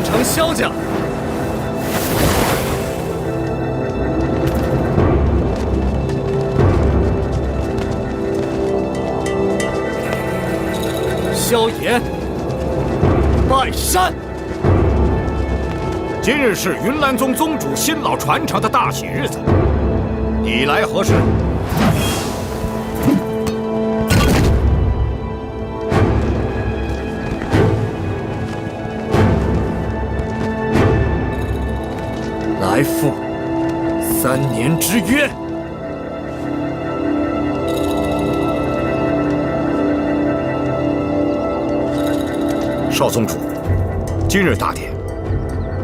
反常萧家。萧炎拜山。今日是云岚宗宗主新老传承的大喜日子，你来何事？来赴3年之约。少宗主，今日大典，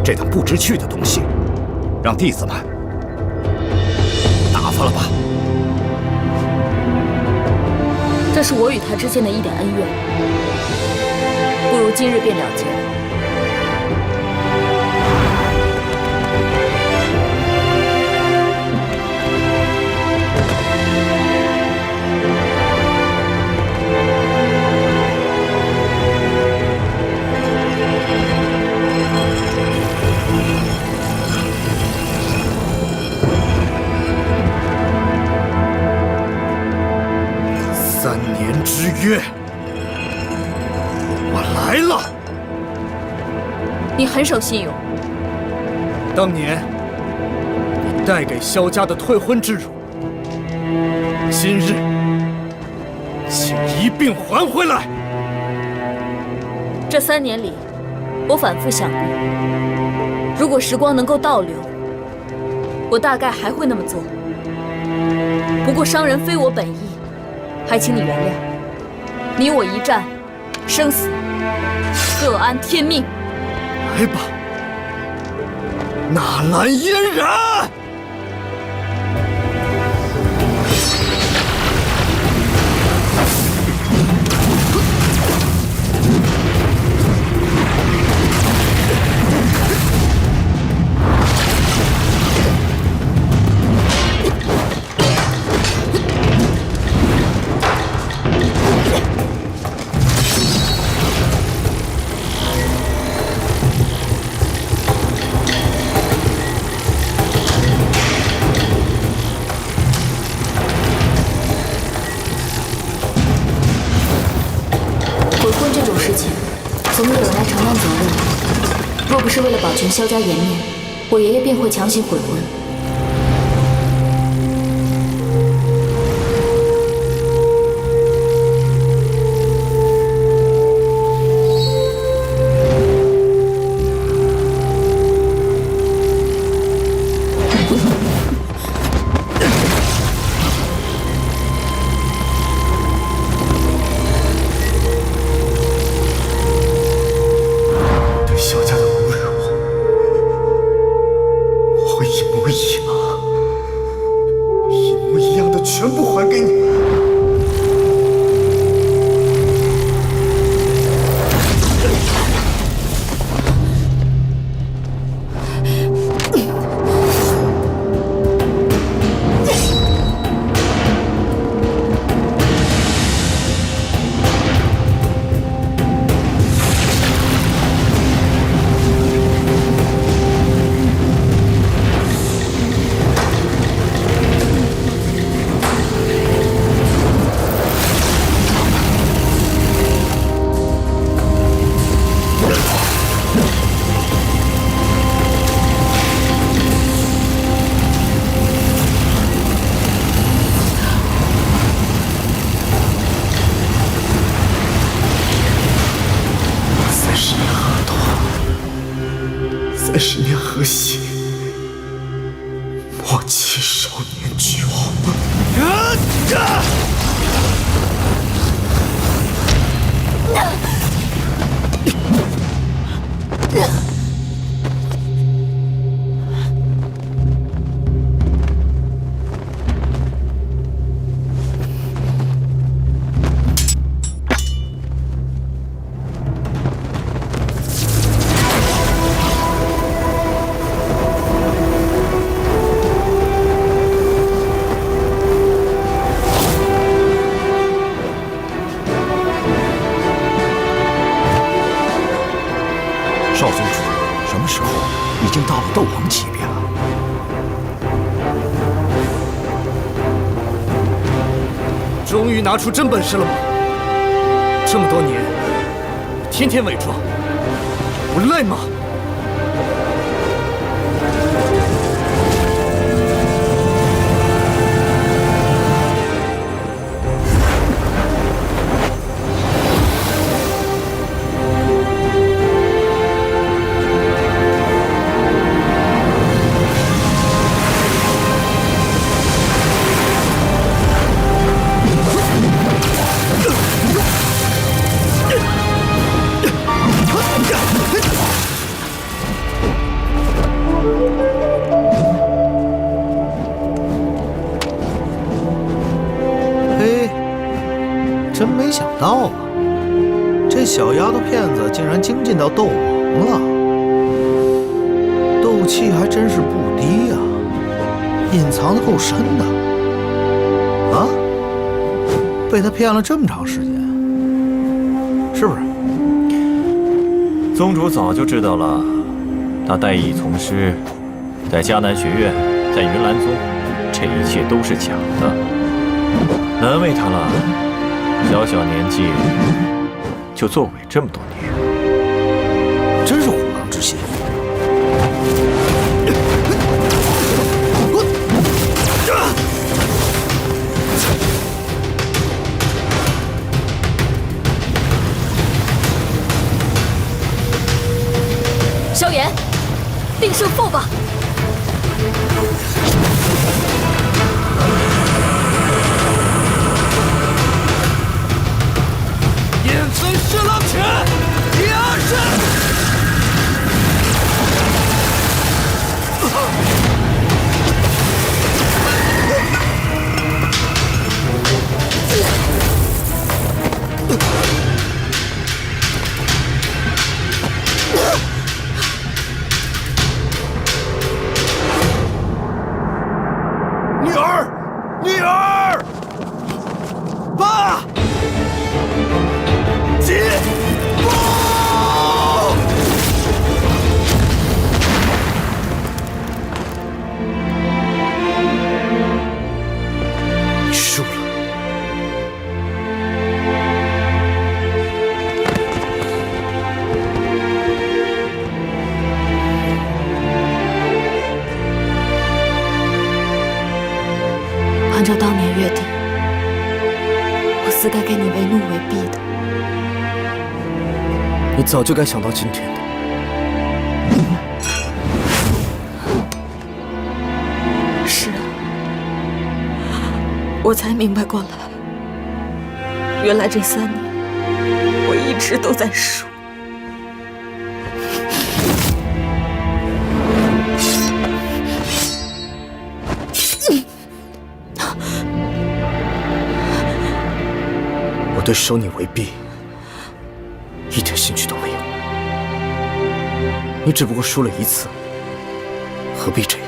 这等不知趣的东西，让弟子们打发了吧。这是我与他之间的一点恩怨，不如今日便了结。3年之约，我来了。你很守信用。当年你带给萧家的退婚之辱，今日请一并还回来。这3年里，我反复想过，如果时光能够倒流，我大概还会那么做。不过伤人非我本意，还请你原谅。你我一战，生死各安天命。来吧，纳兰嫣然。总有人来承担责任。若不是为了保全萧家颜面，我爷爷便会强行悔婚。全部还给你。30年河西，莫欺少年巨王。斗王级别了。终于拿出真本事了吗？这么多年，天天伪装，不累吗？真没想到啊，这小丫头片子竟然精进到斗王了，斗气还真是不低呀，隐藏的够深的。啊，被他骗了这么长时间，是不是？宗主早就知道了，他代艺从师，在迦南学院，在云岚宗，这一切都是假的，难为他了。小小年纪就作伪这么多年，真是虎狼之心。萧炎，定胜负吧！燕分侍郎拳，第二式。女儿，女儿，爸！进攻！你输了。按照当年约定，我死该给你为怒为婢的。你早就该想到今天的。是啊，我才明白过来，原来这3年我一直都在输。我对收你为婢一点兴趣都没有。你只不过输了1次，何必这样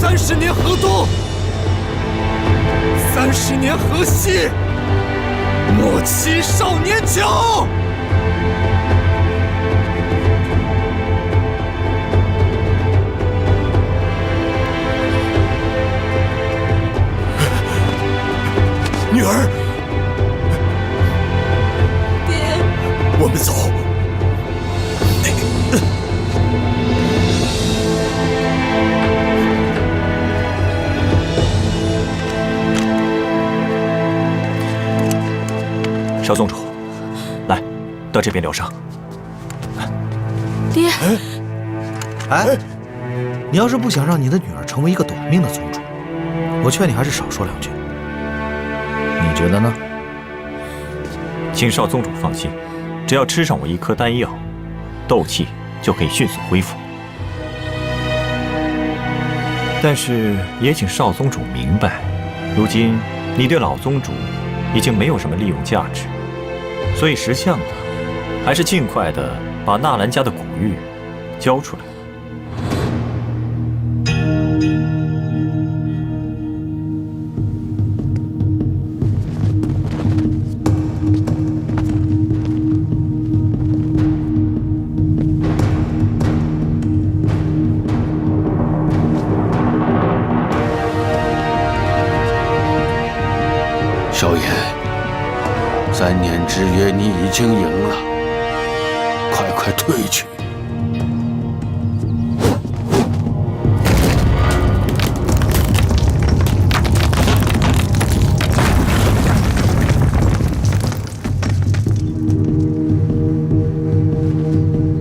？30年河东，30年河西，莫欺少年穷。女儿，爹，我们走。少宗主，来，到这边疗伤。爹，哎，你要是不想让你的女儿成为一个短命的宗主，我劝你还是少说2句。你觉得呢？请少宗主放心，只要吃上我1颗丹药，斗气就可以迅速恢复。但是也请少宗主明白，如今你对老宗主已经没有什么利用价值，所以识相的还是尽快的把纳兰家的古玉交出来。3年之约你已经赢了，快退去！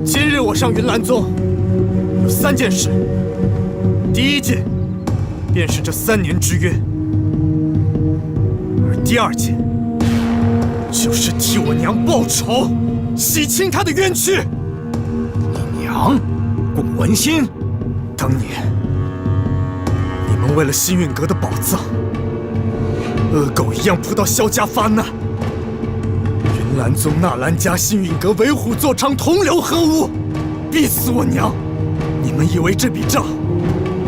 今日我上云岚宗有3件事，第一件便是这3年之约，而第2件就是替我娘报仇，洗清她的冤屈。你娘，龚文心，当年你们为了星陨阁的宝藏，恶狗一样扑到萧家发难。云岚宗纳兰家、星陨阁为虎作伥，同流合污，逼死我娘。你们以为这笔账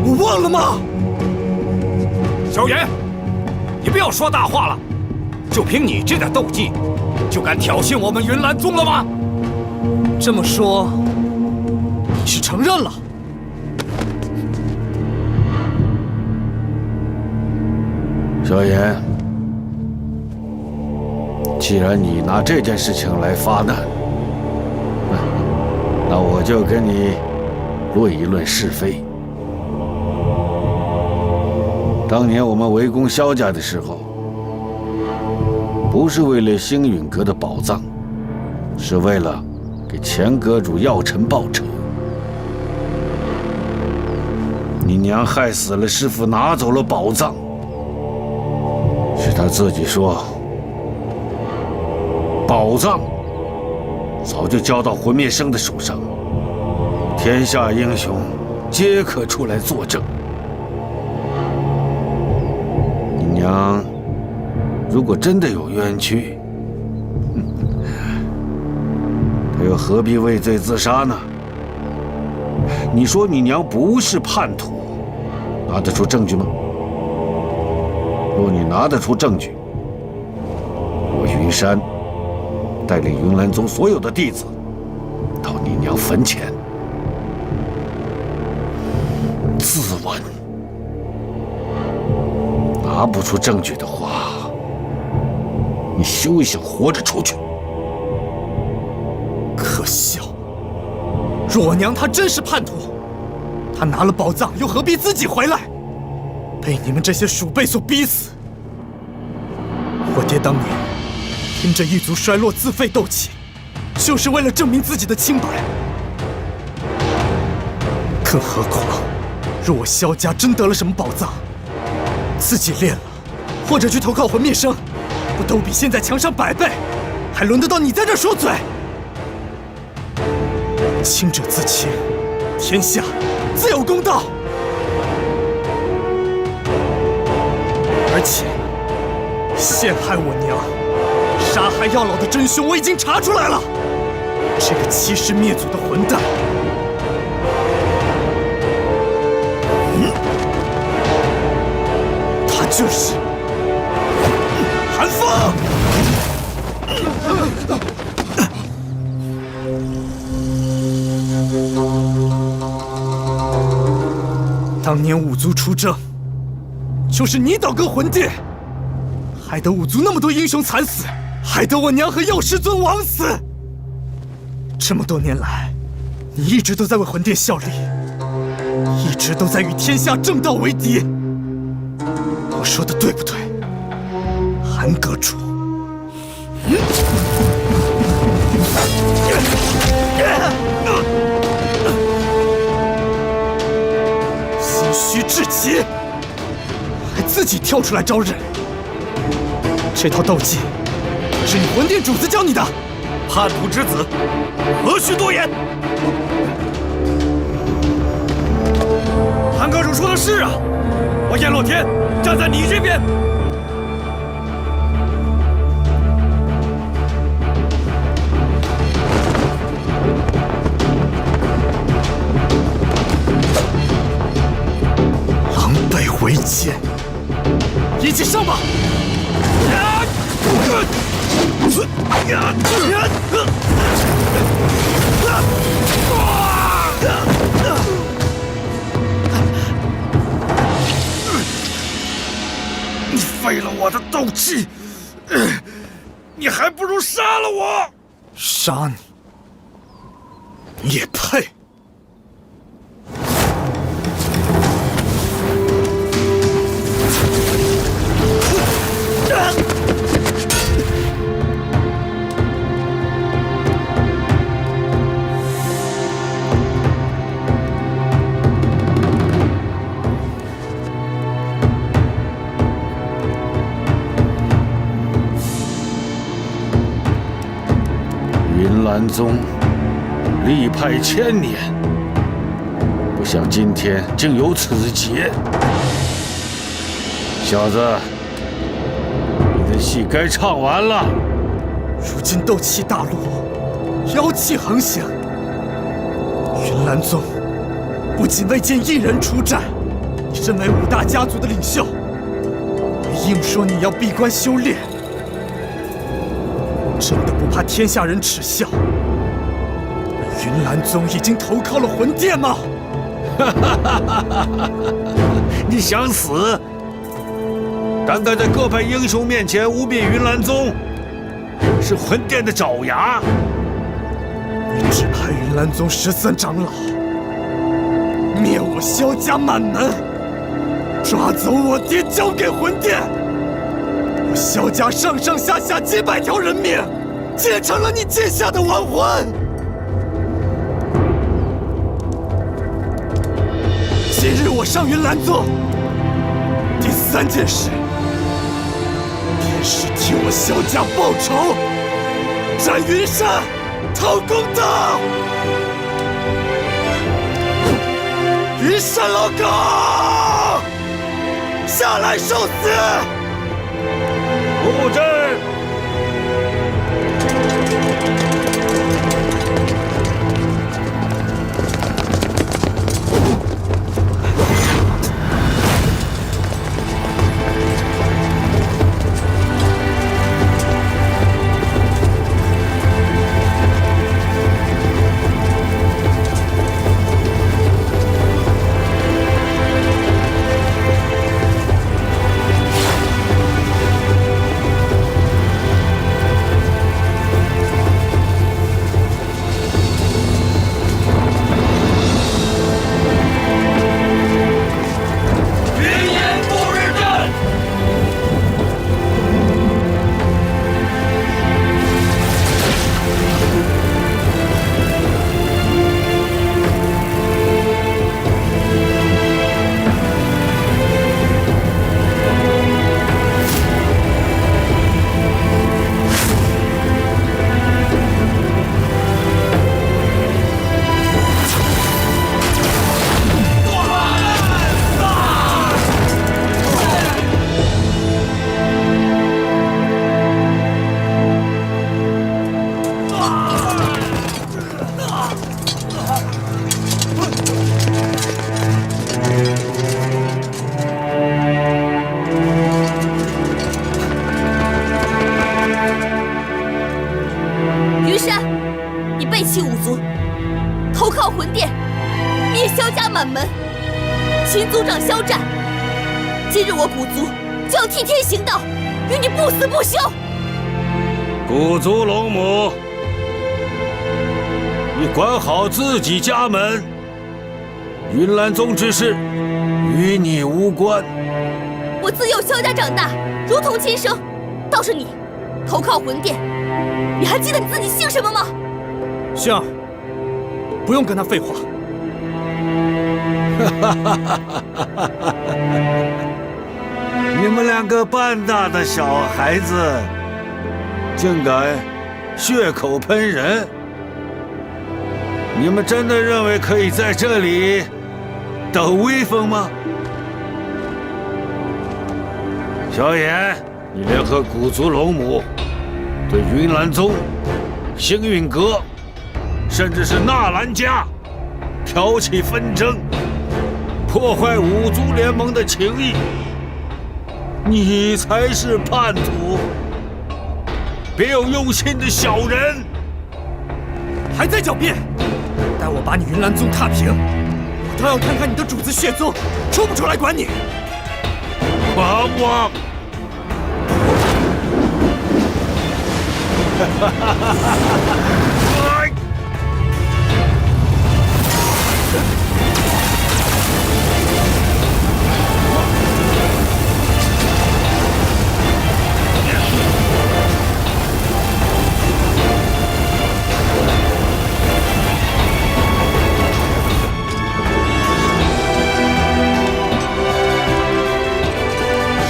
我忘了吗？萧炎，你不要说大话了！就凭你这点斗技，就敢挑衅我们云岚宗了吗？这么说，你是承认了？萧炎，既然你拿这件事情来发难，那我就跟你论一论是非。当年我们围攻萧家的时候，不是为了星陨阁的宝藏，是为了给前阁主药尘报仇。你娘害死了师父，拿走了宝藏，是他自己说，宝藏早就交到魂灭生的手上，天下英雄皆可出来作证。你娘如果真的有冤屈，她又何必畏罪自杀呢？你说你娘不是叛徒，拿得出证据吗？若你拿得出证据，我云山带领云岚宗所有的弟子到你娘坟前自刎。拿不出证据的话，你休想活着出去。可笑！若我娘她真是叛徒，她拿了宝藏又何必自己回来，被你们这些鼠辈所逼死？我爹当年凭着一族衰落自废斗气，就是为了证明自己的清白。更何况，若我萧家真得了什么宝藏，自己练了，或者去投靠魂灭生，不都比现在强上100倍？还轮得到你在这说嘴？清者自清，天下自有公道。而且，陷害我娘、杀害药老的真凶，我已经查出来了。这个欺师灭祖的混蛋，他就是韩风。当年五族出征，就是你倒戈魂殿，害得五族那么多英雄惨死，害得我娘和药师尊枉死。这么多年来，你一直都在为魂殿效力，一直都在与天下正道为敌。我说的对不对，韩阁主？心虚至极，还自己跳出来招认。这套斗技是你魂殿主子教你的？叛徒之子，何须多言？韩阁主说的是啊，我燕洛天站在你这边。狼狈为奸，一起上吧！你废了我的斗气，你还不如杀了我！杀你，你也配？云岚宗力派千年，不想今天竟有此劫。小子，你的戏该唱完了。如今斗气大陆，妖气横行，云岚宗不仅未见一人出战，你身为五大家族的领袖，还硬说你要闭关修炼，真的不怕天下人耻笑？云岚宗已经投靠了魂殿吗？你想死？单单在各派英雄面前污蔑云岚宗，是魂殿的爪牙。你只派云岚宗13长老灭我萧家满门，抓走我爹交给魂殿，我萧家上上下下几百条人命，结成了你结下的亡魂。今日我上云岚宗，第3件事便是替我萧家报仇，斩云山，讨公道。云山老狗，下来受死！布阵。秦族长肖战，今日我古族就要替天行道，与你不死不休。古族龙母，你管好自己家门，云岚宗之事与你无关。我自幼萧家长大，如同亲生。倒是你，投靠魂殿，你还记得你自己姓什么吗？星儿，不用跟他废话。你们两个半大的小孩子，竟敢血口喷人！你们真的认为可以在这里抖威风吗？萧炎，你联合古族龙母，对云岚宗、星陨阁，甚至是纳兰家，挑起纷争，破坏五族联盟的情谊。你才是叛徒，别有用心的小人！还在狡辩？待我把你云岚宗踏平，我倒要看看你的主子血宗出不出来管你！狂妄！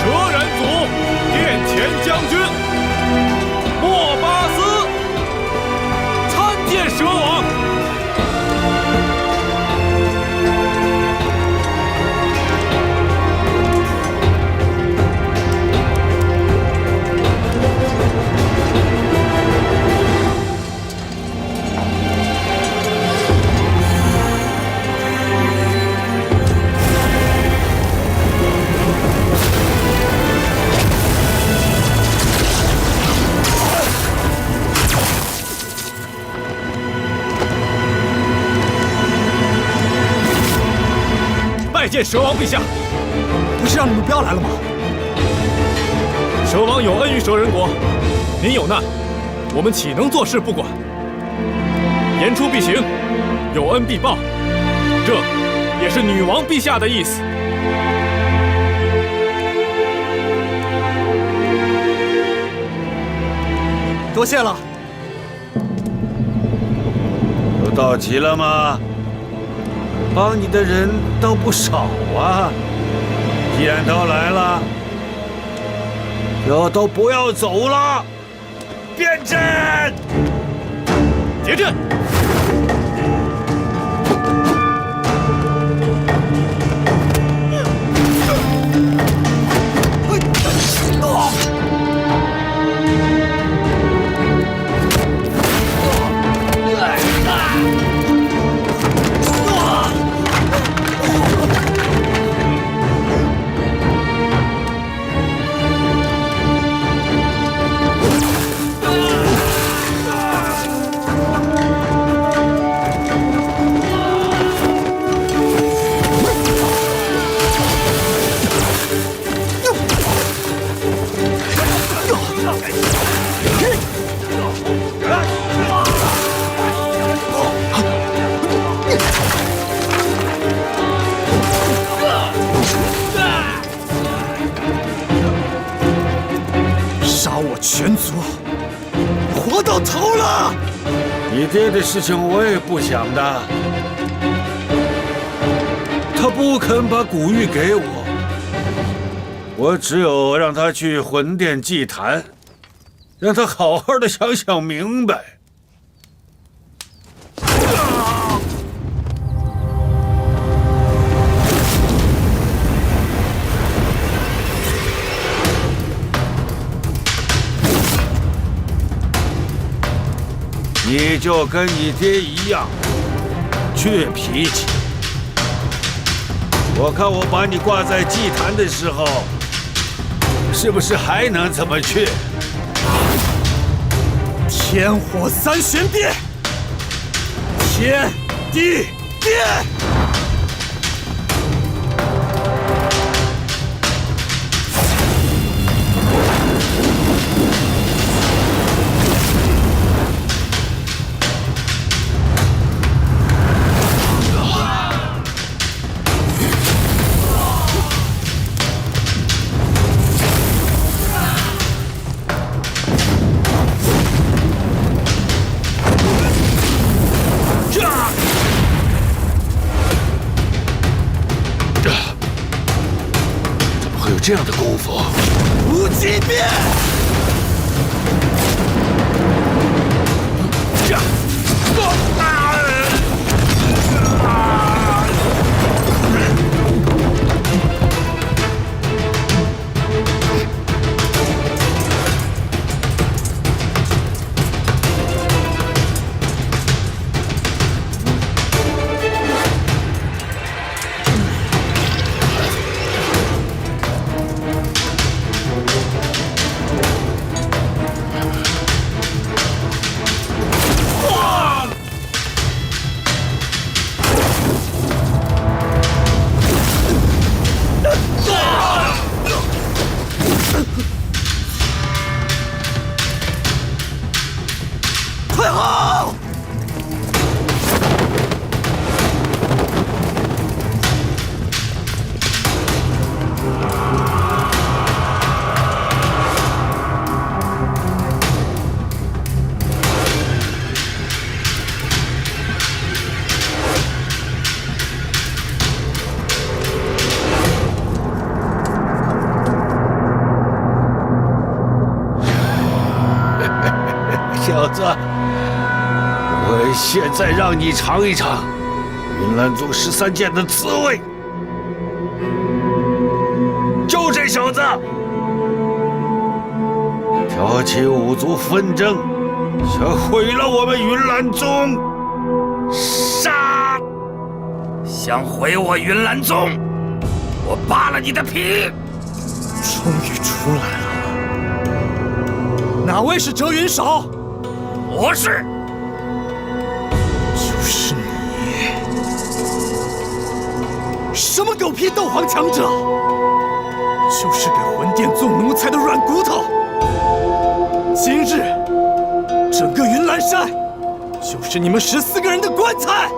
蛇人族殿前将军莫巴斯参见蛇王。拜见蛇王陛下。不是让你们不要来了吗？蛇王有恩于蛇人国，您有难，我们岂能坐视不管？言出必行，有恩必报，这也是女王陛下的意思。多谢了。都到齐了吗？帮你的人倒不少啊！既然都来了，就都不要走了，变阵！结阵！杀我全族，活到头了！你爹的事情我也不想的，他不肯把古玉给我，我只有让他去魂殿祭坛，让他好好的想想明白。你就跟你爹一样，倔脾气。我看我把你挂在祭坛的时候，是不是还能这么倔？天火三玄变，天地变。这样的功夫，无极变！退后！小子，我现在让你尝一尝云岚宗13剑的滋味。就这小子，挑起五族纷争，想毁了我们云岚宗，杀！想毁我云岚宗，我扒了你的皮！终于出来了。哪位是折云少？我是。就是你！什么狗屁斗皇强者？就是给魂殿做奴才的软骨头！今日，整个云岚山就是你们14个人的棺材！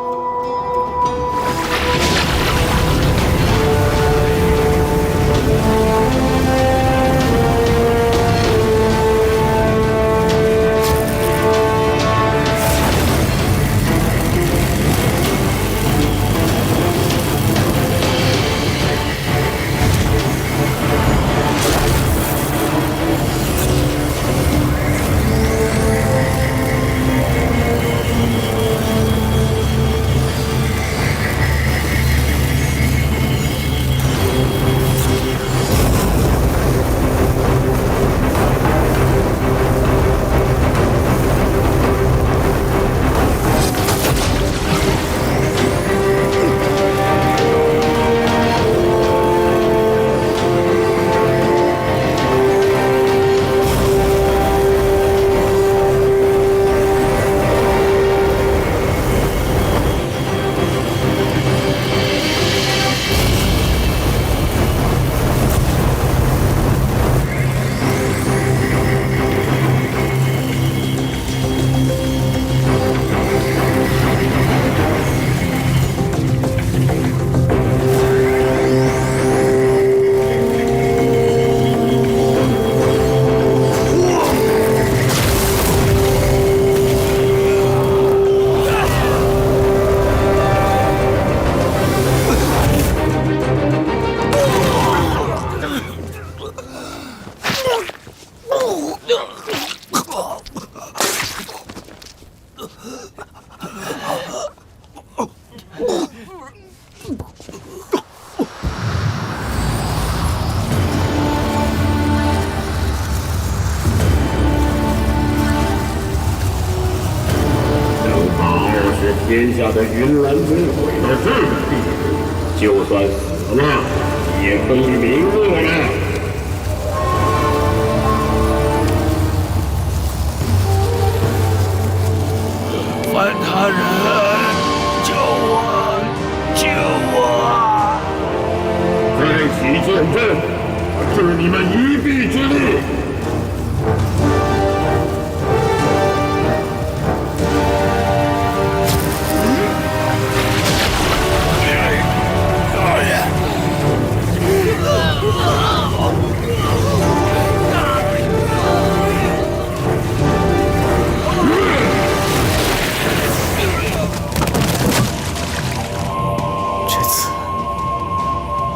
天下的云岚宗毁到这个地步，就算死了，也可以名落了。范大人，救我！救我！再起剑阵，我治你们一臂之力。这次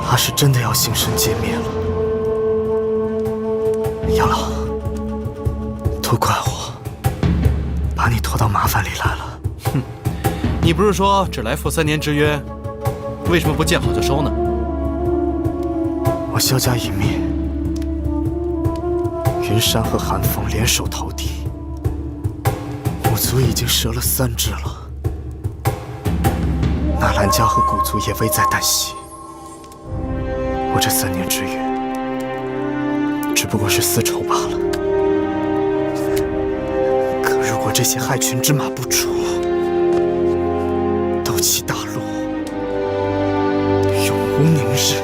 他是真的要形神皆灭了。杨老，都怪我，把你拖到麻烦里来了。哼，你不是说只来赴3年之约，为什么不见好就收呢？我萧家一灭，云山和寒风联手投敌，五族已经折了3只了。纳兰家和古族也危在旦夕。我这3年之约，只不过是丝绸罢了。可如果这些害群之马不除，斗气大陆永无宁日。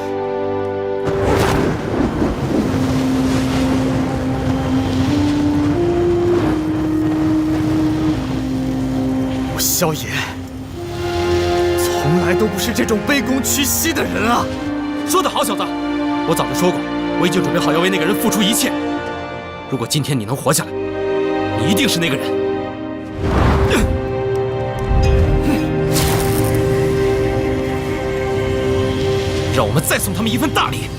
萧炎，从来都不是这种卑躬屈膝的人啊！说得好，小子，我早就说过，我已经准备好要为那个人付出一切。如果今天你能活下来，你一定是那个人。让我们再送他们一份大礼。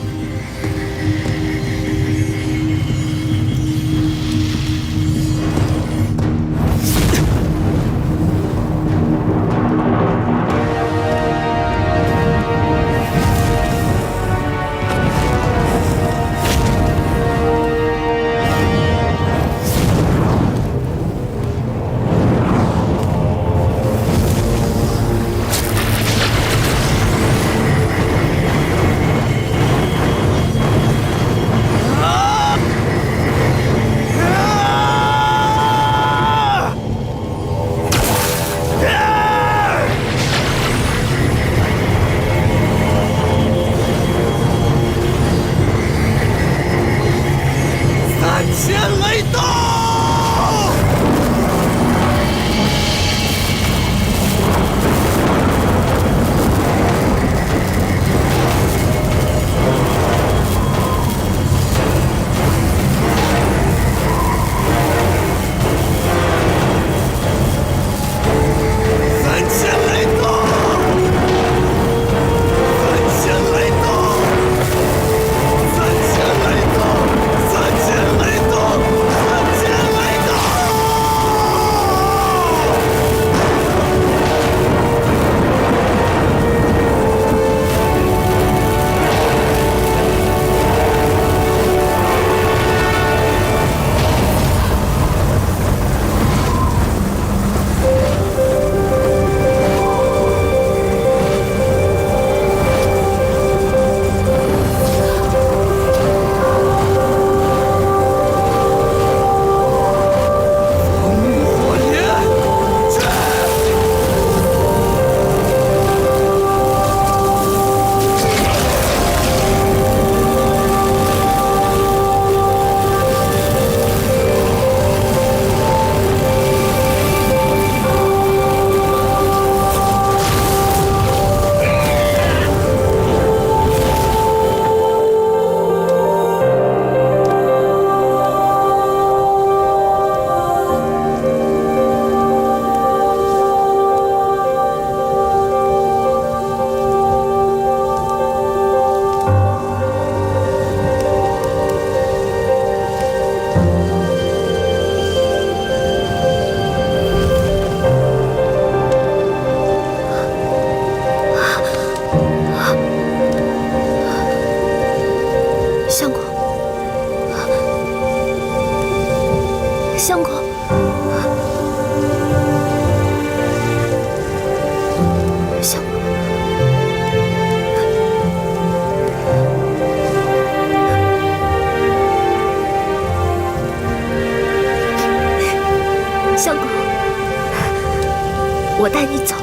我带你走，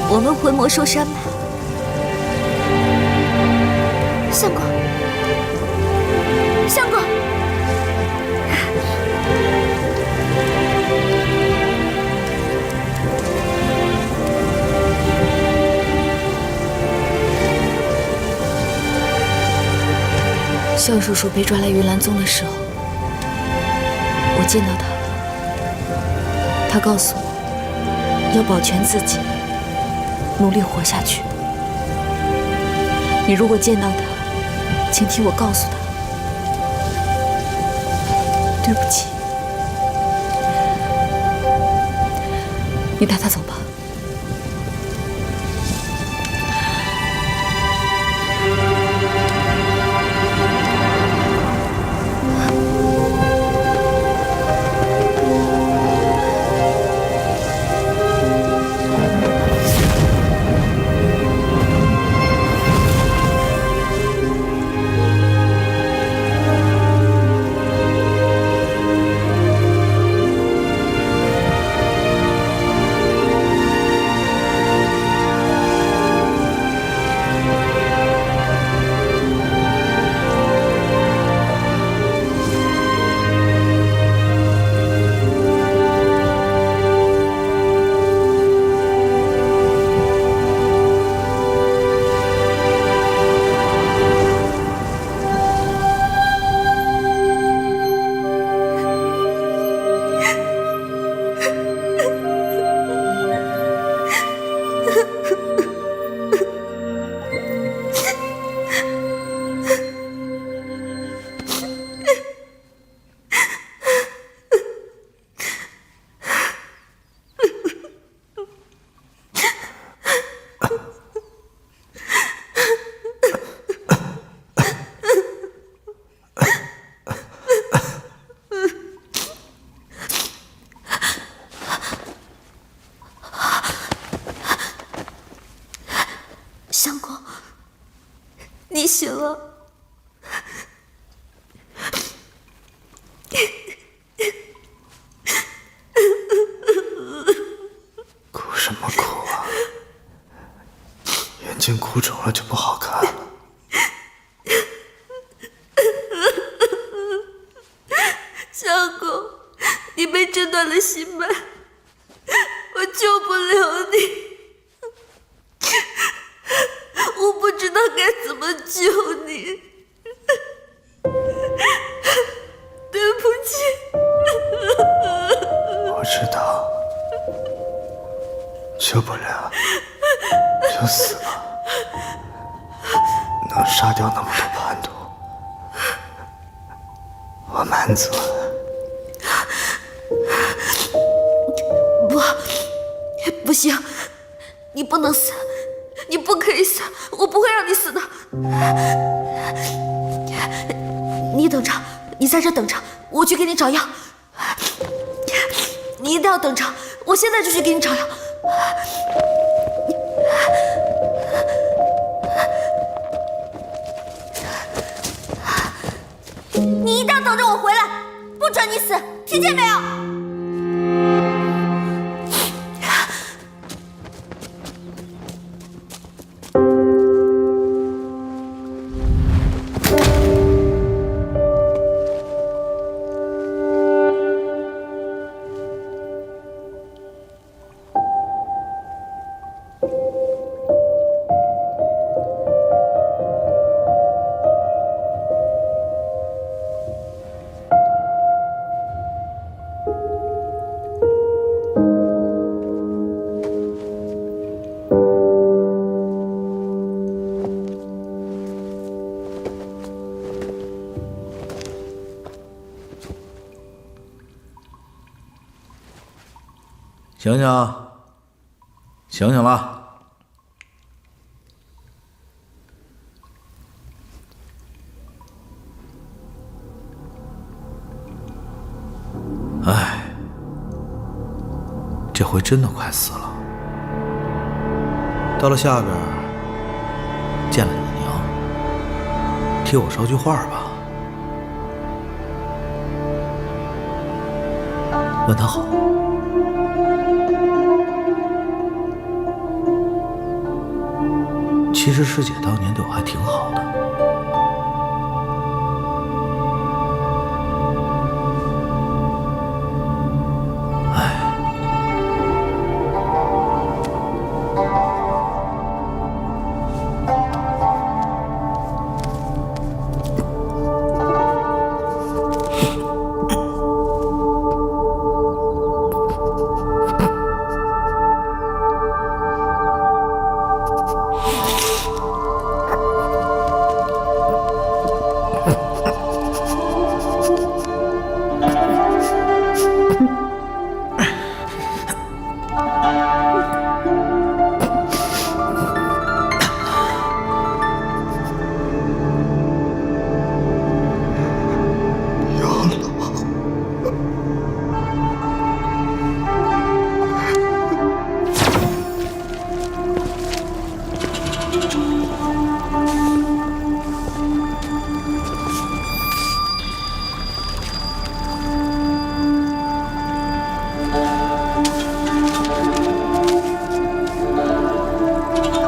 我们回魔兽山吧。相公，相公。萧叔叔被抓来云岚宗的时候，我见到他了。他告诉我，要保全自己，努力活下去。你如果见到他，请替我告诉他，对不起。你带他走吧。醒了。哭什么哭啊？眼睛哭肿了就不好看了。相公，你被震断了心脉，我救不了你。我不知道该怎么救你，对不起。我知道，救不了就死吧。能杀掉那么多叛徒，我满足了。不行，你不能死，你不可以死，我不会让你死的。你等着，你在这等着，我去给你找药。你一定要等着，我现在就去给你找药。你一定要等着我回来，不准你死，听见没有？醒醒，醒醒了！哎，这回真的快死了。到了下边，见了你娘，替我捎句话吧。问她好。其实师姐当年对我还挺好的。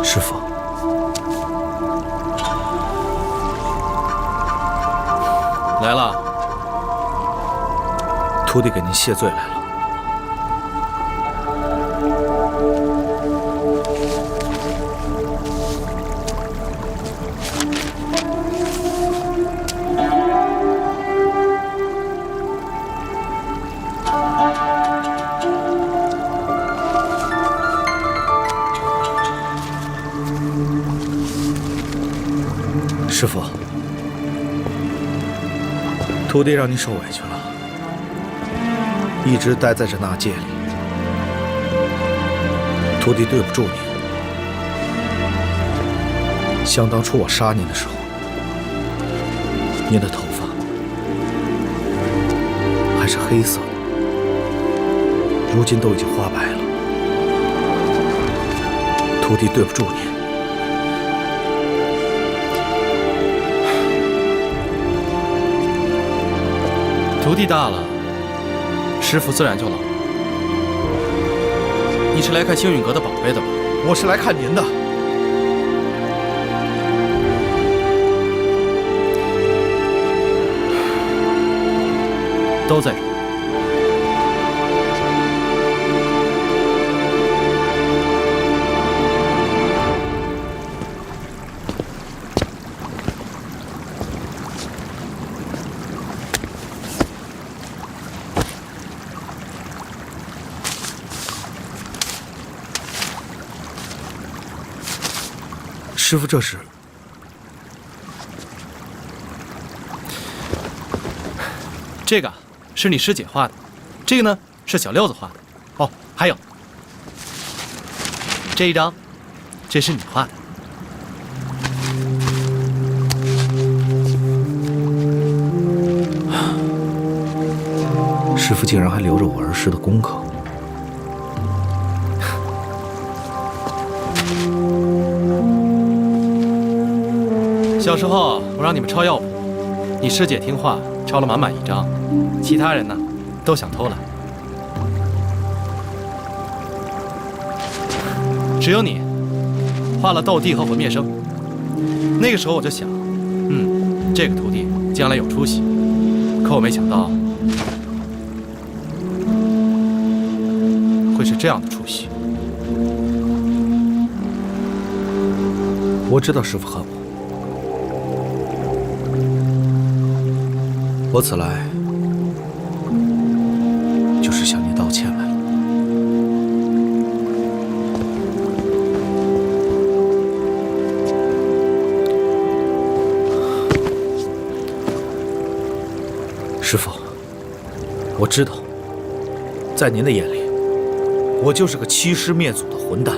师父，来了，徒弟给您谢罪来了。师父，徒弟让您受委屈了，一直待在这纳戒里，徒弟对不住您。想当初我杀您的时候，您的头发还是黑色的，如今都已经花白了，徒弟对不住您。徒弟大了，师傅自然就老了。你是来看星陨阁的宝贝的吧？我是来看您的。都在这儿。师傅，这是？这个是你师姐画的，这个呢是小六子画的。哦，还有这一张，这是你画的。师傅竟然还留着我儿时的功课。小时候我让你们抄药谱，你师姐听话，抄了满满一张，其他人呢都想偷懒，只有你画了斗帝和魂灭生。那个时候我就想，这个徒弟将来有出息，可我没想到会是这样的出息。我知道师傅恨我。我此来就是向您道歉来了。师傅，我知道，在您的眼里，我就是个欺师灭祖的混蛋。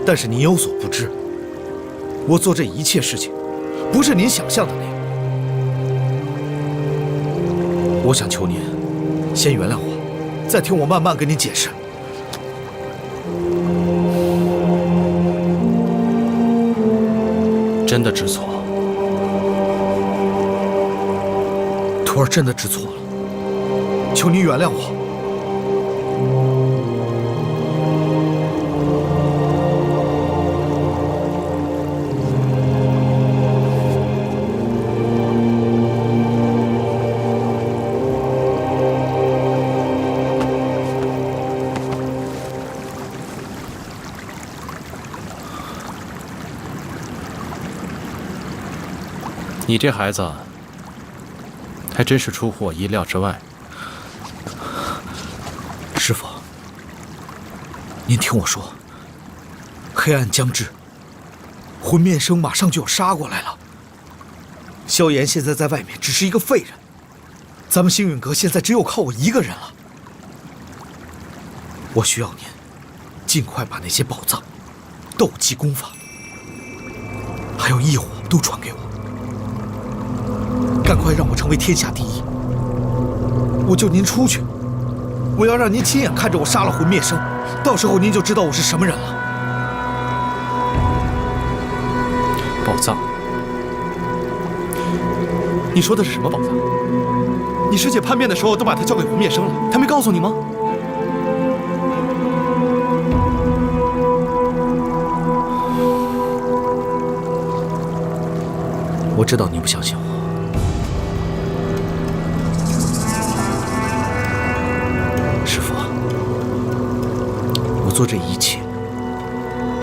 但是您有所不知，我做这一切事情，不是您想象的那样。我想求您，先原谅我，再听我慢慢跟您解释。真的知错，徒儿真的知错了，求您原谅我。你这孩子还真是出乎我意料之外。师傅，您听我说，黑暗将至，魂面生马上就要杀过来了。萧炎现在在外面只是一个废人，咱们星陨阁现在只有靠我一个人了。我需要您尽快把那些宝藏、斗技功法，还有异火都传给我。赶快让我成为天下第一！我救您出去，我要让您亲眼看着我杀了魂灭生，到时候您就知道我是什么人了。宝藏？你说的是什么宝藏？你师姐叛变的时候都把它交给魂灭生了，她没告诉你吗？我知道你不相信我。师傅，我做这一切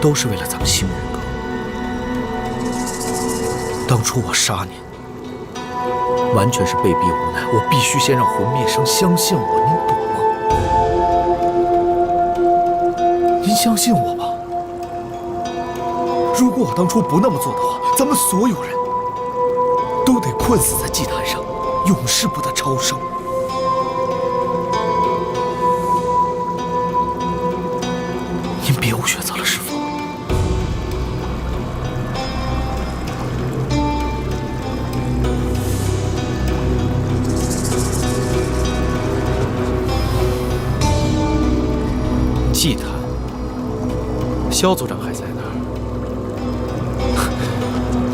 都是为了咱们星陨阁。当初我杀您，完全是被逼无奈，我必须先让魂灭生相信我，您懂吗？您相信我吧。如果我当初不那么做的话，咱们所有人都得困死在祭坛上，永世不得超生。您别无选择了，师父。祭坛，萧族长还在那儿。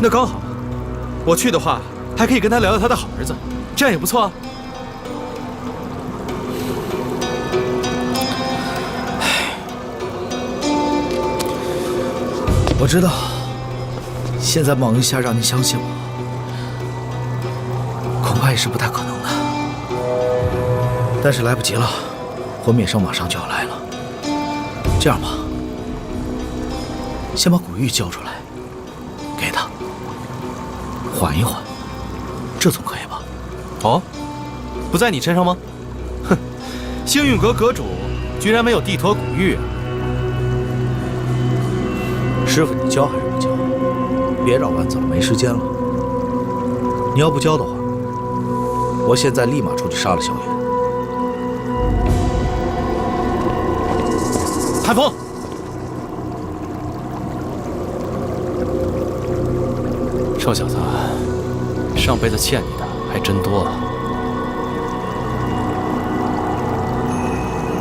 那刚好，我去的话，还可以跟他聊聊他的好儿子，这样也不错啊。我知道，现在猛一下让你相信我，恐怕也是不太可能的。但是来不及了，魂灭生马上就要来了。这样吧，先把古玉交出来，给他缓一缓，这总可以吧？哦，不在你身上吗？哼，星运阁阁主居然没有地托古玉啊！师傅，你教还是不教？别绕弯走了，没时间了。你要不教的话，我现在立马出去杀了萧炎。韩风，臭小子，上辈子欠你的还真多啊！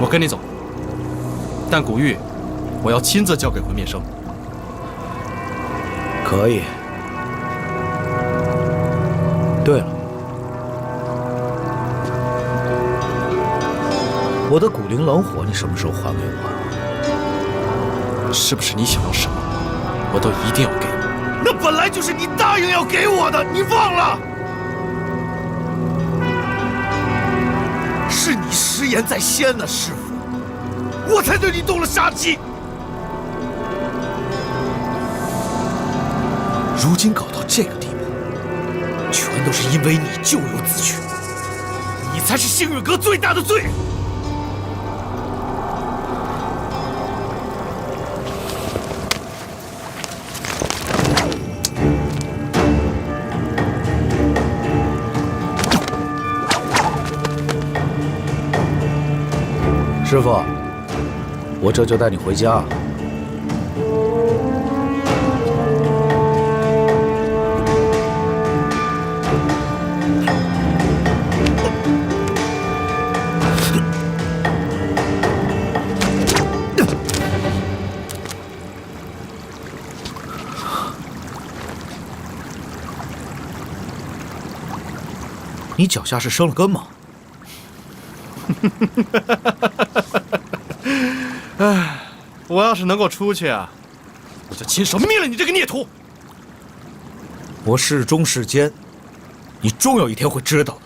我跟你走，但古玉，我要亲自交给魂灭生。可以。对了，我的古灵冷火，你什么时候还给我？是不是你想要什么，我都一定要给你？那本来就是你答应要给我的，你忘了？是你食言在先呢，师傅，我才对你动了杀机。如今搞到这个地步，全都是因为你咎由自取，你才是星陨阁最大的罪人。师傅，我这就带你回家。你脚下是生了根吗？唉，我要是能够出去啊，我就亲手灭了你这个孽徒！我是忠是奸，你终有一天会知道的。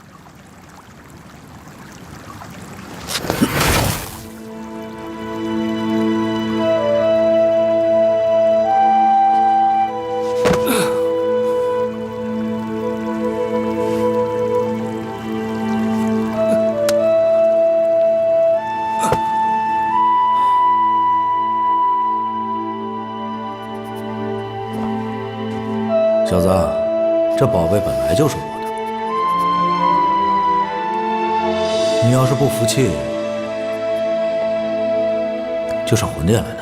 小子，这宝贝本来就是我的，你要是不服气，就上魂殿来拿。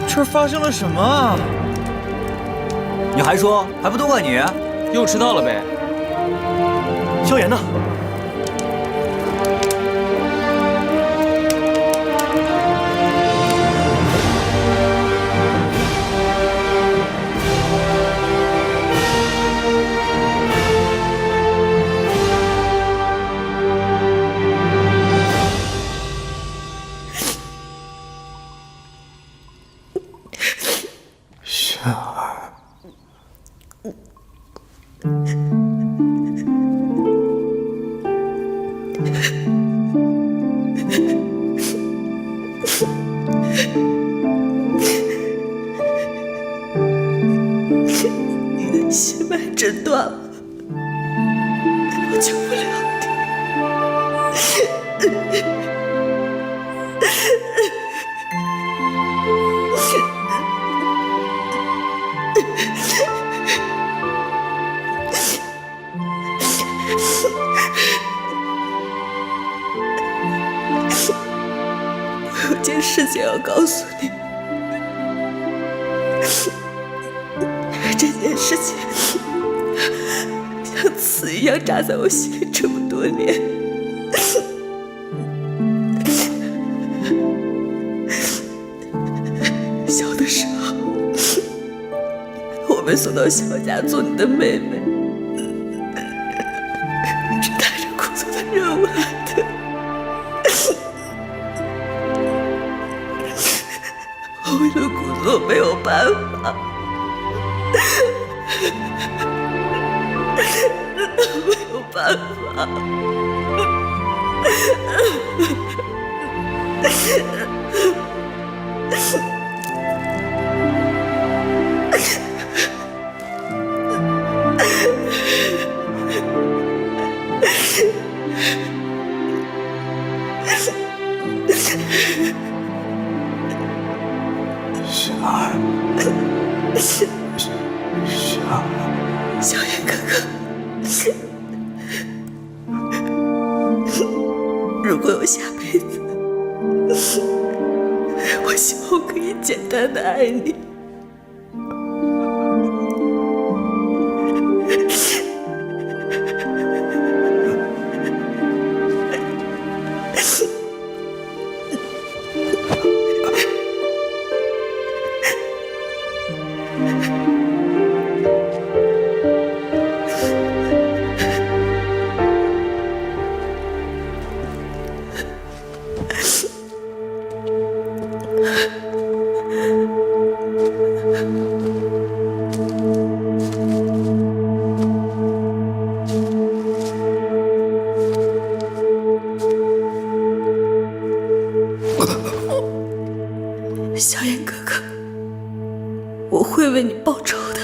这发生了什么啊？你还说还不都怪你？又迟到了呗。萧炎呢？你的心脉诊断了，我救不了你。我有件事情要告诉你，这件事情像刺一样扎在我心里这么多年。小的时候，我被送到小家做你的妹妹，是带着工作的任务来的。我为了工作没有办法，没有办法。雪儿，雪儿，小燕哥哥，如果有下辈子，我希望我可以简单的爱你。小燕哥哥，我会为你报仇的。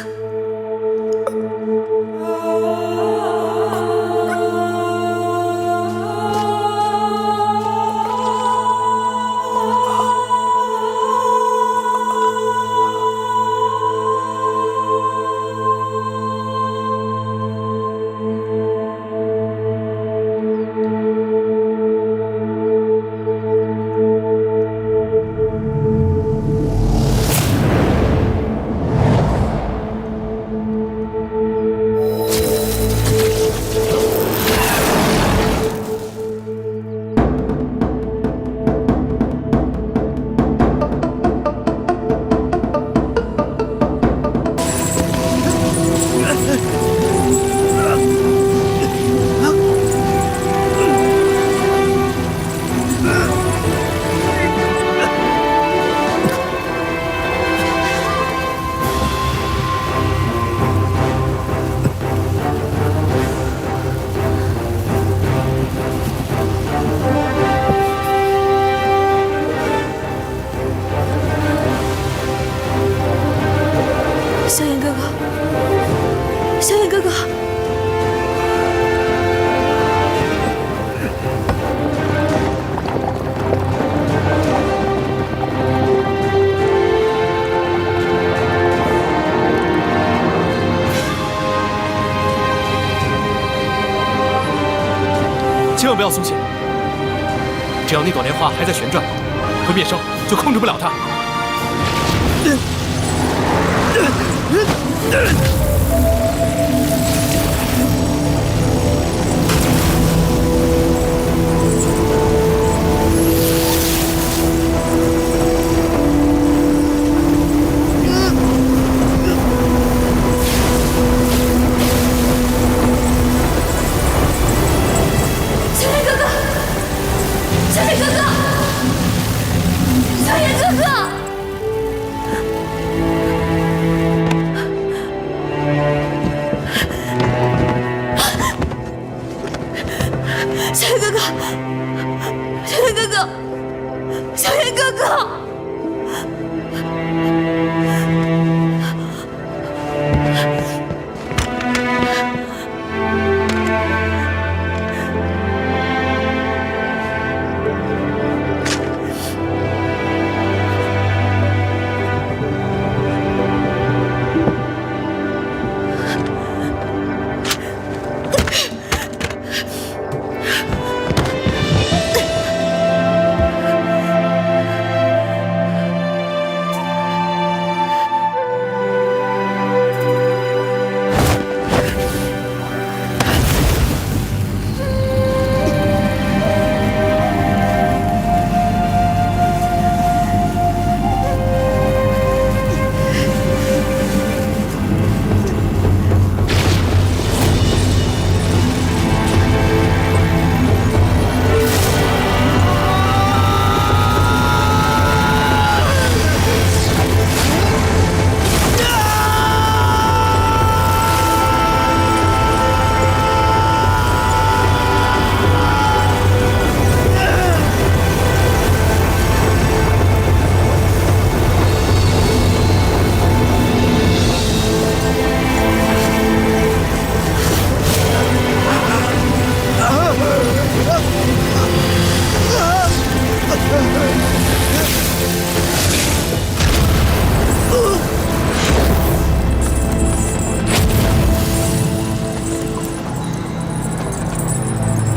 小燕哥哥，小燕哥哥，千万不要松懈，只要那朵莲花还在旋转，毁灭生就控制不了它。小燕哥哥，小燕哥哥，小燕哥哥。小燕哥哥，小燕哥哥，小燕哥哥，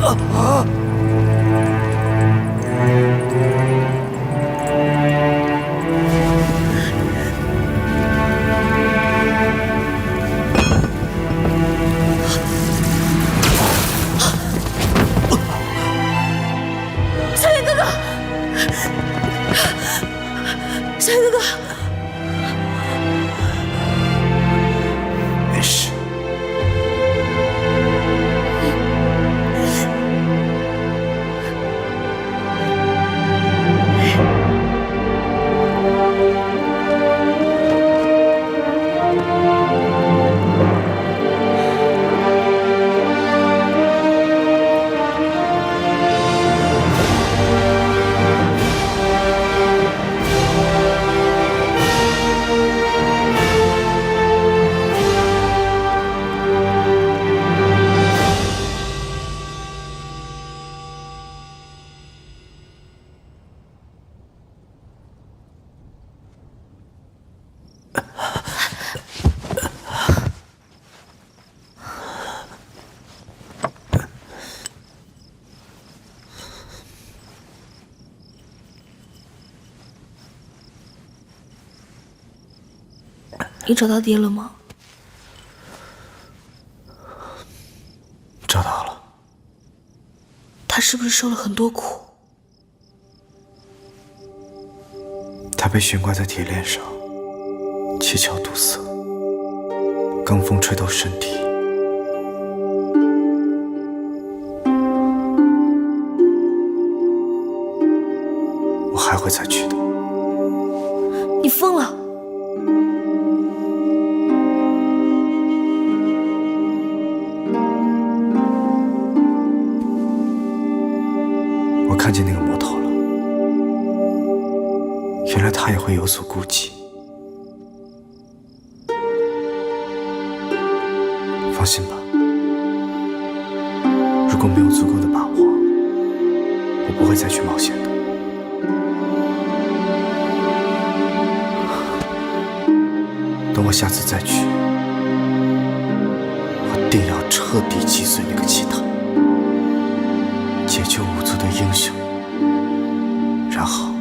萧炎哥哥，萧炎哥哥，没事。你找到爹了吗？找到了。他是不是受了很多苦？他被悬挂在铁链上，七窍堵塞，罡风吹透身体。我还会再去的。你疯了！我看见那个魔头了，原来他也会有所顾忌。放心吧，如果没有足够的把握，我不会再去冒险的。等我下次再去，我定要彻底击碎那个气塔，解救五族的英雄，然后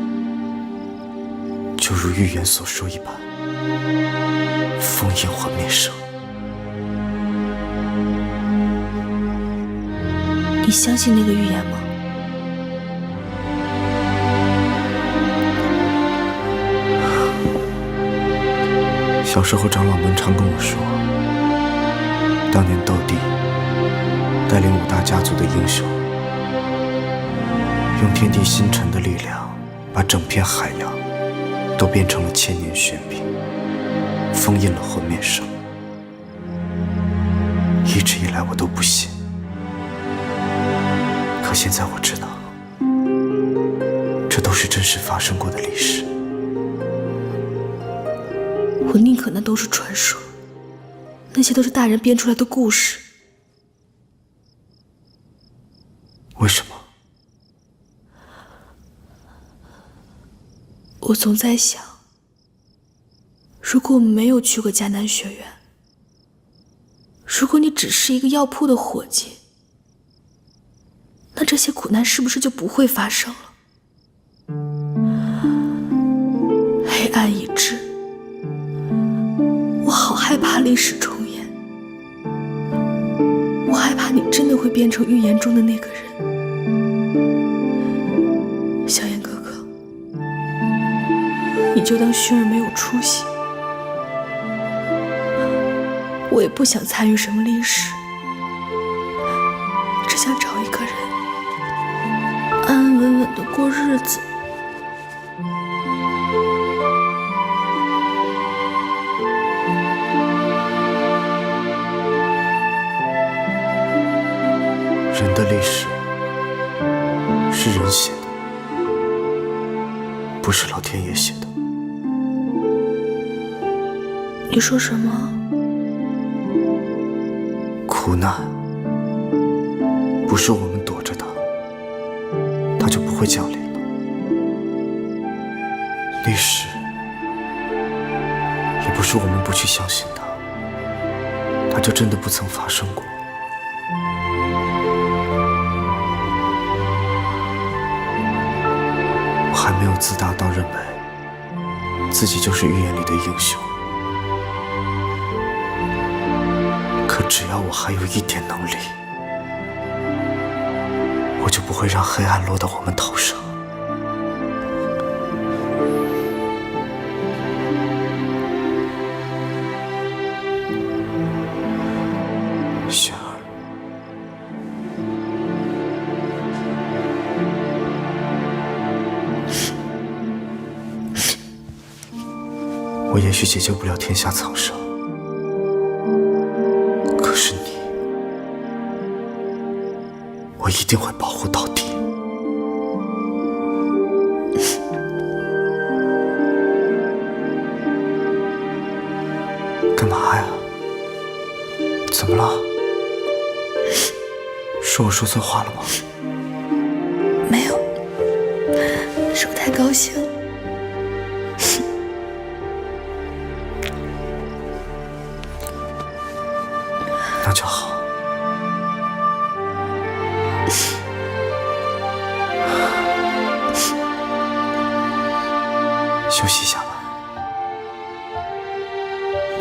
就如预言所说一般，封印魂灭生。你相信那个预言吗？小时候，长老们常跟我说，当年斗帝带领五大家族的英雄，用天地星辰的力量，把整片海洋都变成了千年玄冰，封印了魂灭生。一直以来我都不信，可现在我知道，这都是真实发生过的历史。我宁可那都是传说，那些都是大人编出来的故事。为什么？我总在想，如果我们没有去过迦南学院，如果你只是一个药铺的伙计，那这些苦难是不是就不会发生了？黑暗已至，我好害怕历史重演，我害怕你真的会变成预言中的那个人。萧炎哥哥，你就当薰儿没有出息，我也不想参与什么历史，只想找一个人安安稳稳的过日子。人的历史是人写的，不是老天爷写的。你说什么？苦难不是我们躲着它，它就不会降临了。历史也不是我们不去相信它，它就真的不曾发生过。还没有自大到认为自己就是预言里的英雄，可只要我还有一点能力，我就不会让黑暗落到我们头上。雪儿，我也许解救不了天下苍生，可是你，我一定会保护到底。干嘛呀？怎么了？是我说错话了吗？没有，是我太高兴了。那就好。休息一下吧，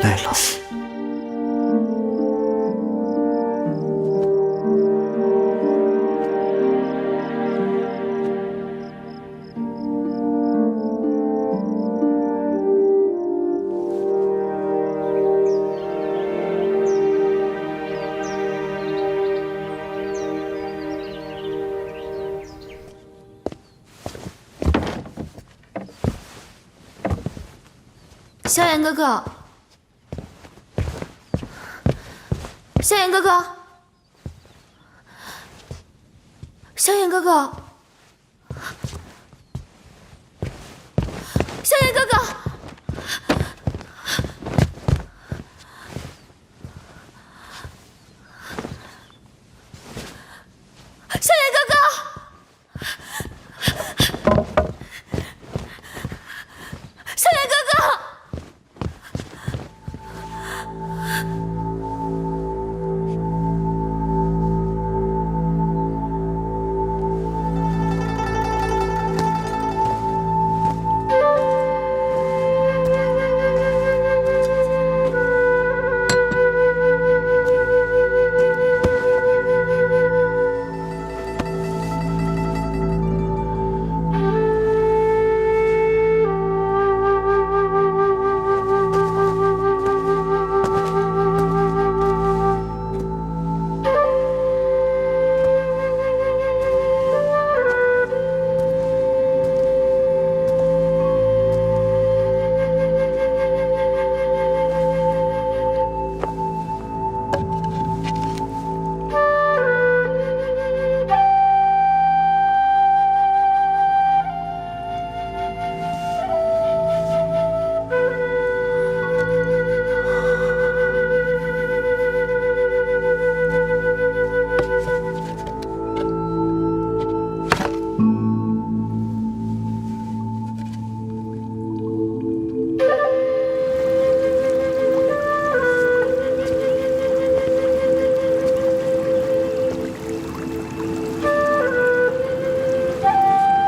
累了。萧炎哥哥，萧炎哥哥，萧炎哥哥，萧炎哥哥，萧炎哥哥，萧炎哥哥。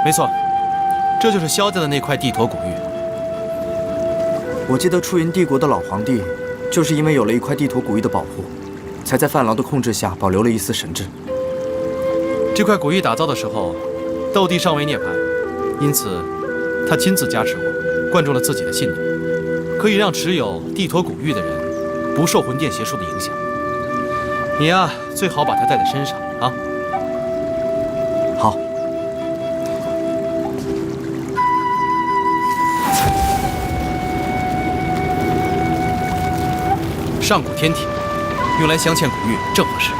没错，这就是萧家的那块地陀古玉。我记得出云帝国的老皇帝，就是因为有了一块地陀古玉的保护，才在范劳的控制下保留了一丝神智。这块古玉打造的时候，斗帝尚未涅槃，因此他亲自加持我，灌注了自己的信念，可以让持有地陀古玉的人不受魂殿邪术的影响。你呀，最好把它带在身上啊。好。上古天体，用来镶嵌古玉正合适。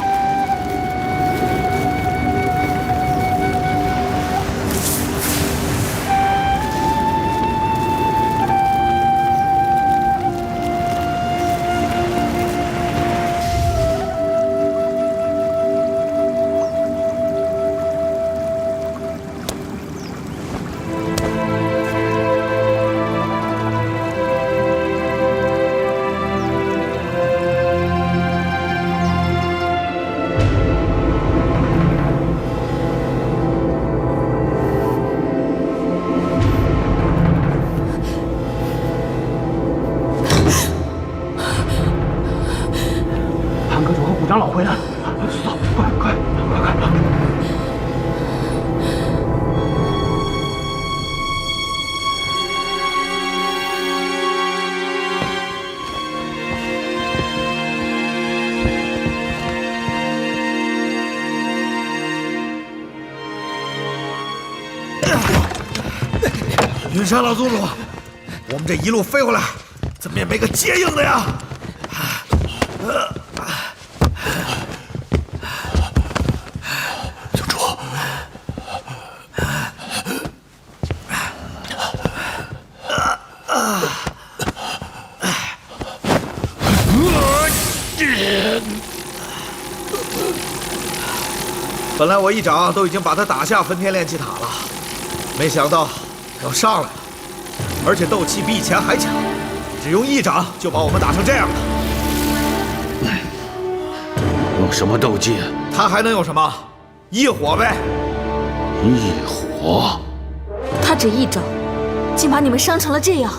回来，走，快！云山老宗主，我们这一路飞回来，怎么也没个接应的呀？宗主，本来我一掌都已经把他打下焚天炼气塔了，没想到要上来了，而且斗气比以前还强，只用一掌就把我们打成这样了。有什么斗技？他还能有什么？异火呗。异火？他只一掌，竟把你们伤成了这样。